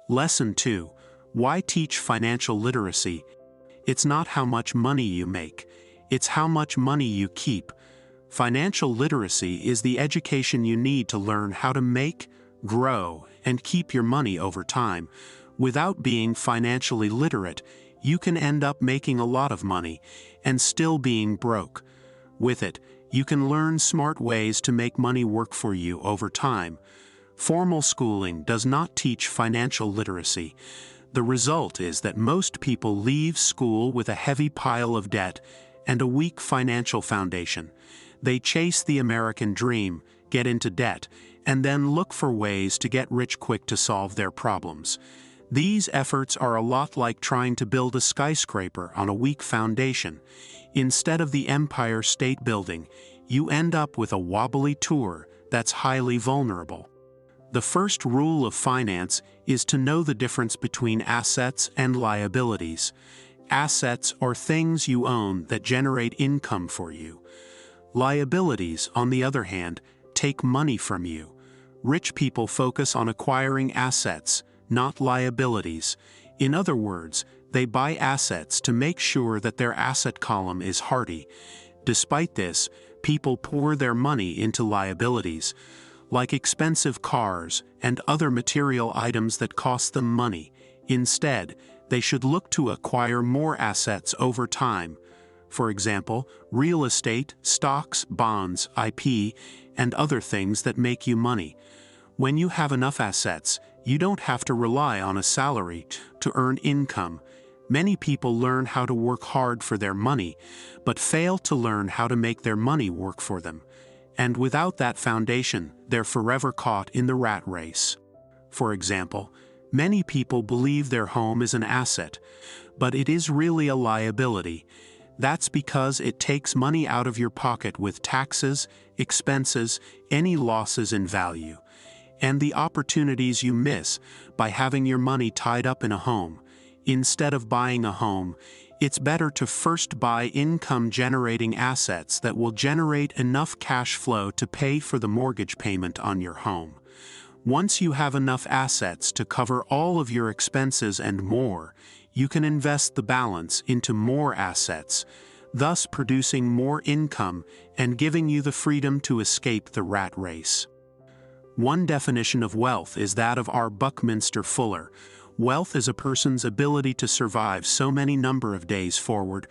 Lesson 2. Why teach financial literacy? It's not how much money you make, it's how much money you keep. Financial literacy is the education you need to learn how to make, grow, and keep your money over time. Without being financially literate, you can end up making a lot of money and still being broke. With it, you can learn smart ways to make money work for you over time. Formal schooling does not teach financial literacy. The result is that most people leave school with a heavy pile of debt and a weak financial foundation. They chase the American dream, get into debt, and then look for ways to get rich quick to solve their problems. These efforts are a lot like trying to build a skyscraper on a weak foundation. Instead of the Empire State Building, you end up with a wobbly tour that's highly vulnerable. The first rule of finance is to know the difference between assets and liabilities. Assets are things you own that generate income for you. Liabilities, on the other hand, take money from you. Rich people focus on acquiring assets, not liabilities. In other words, they buy assets to make sure that their asset column is hardy. Despite this, people pour their money into liabilities, like expensive cars and other material items that cost them money. Instead, they should look to acquire more assets over time. For example, real estate, stocks, bonds, IP, and other things that make you money. When you have enough assets, you don't have to rely on a salary to earn income. Many people learn how to work hard for their money, but fail to learn how to make their money work for them. And without that foundation, they're forever caught in the rat race. For example, many people believe their home is an asset, but it is really a liability. That's because it takes money out of your pocket with taxes, expenses, any losses in value, and the opportunities you miss by having your money tied up in a home. Instead of buying a home, it's better to first buy income-generating assets that will generate enough cash flow to pay for the mortgage payment on your home. Once you have enough assets to cover all of your expenses and more, you can invest the balance into more assets, thus producing more income and giving you the freedom to escape the rat race. One definition of wealth is that of R. Buckminster Fuller. Wealth is a person's ability to survive so many number of days forward,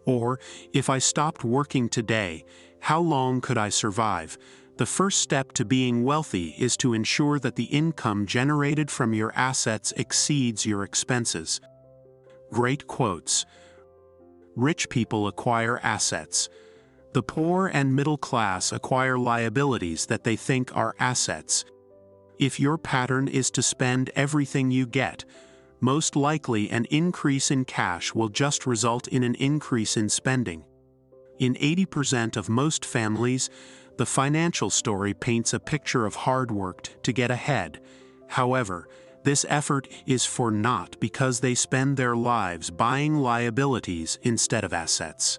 or, if I stopped working today, how long could I survive? The first step to being wealthy is to ensure that the income generated from your assets exceeds your expenses. Great quotes. Rich people acquire assets. The poor and middle class acquire liabilities that they think are assets. If your pattern is to spend everything you get, most likely an increase in cash will just result in an increase in spending. In 80% of most families, the financial story paints a picture of hard work to get ahead. However, this effort is for naught because they spend their lives buying liabilities instead of assets.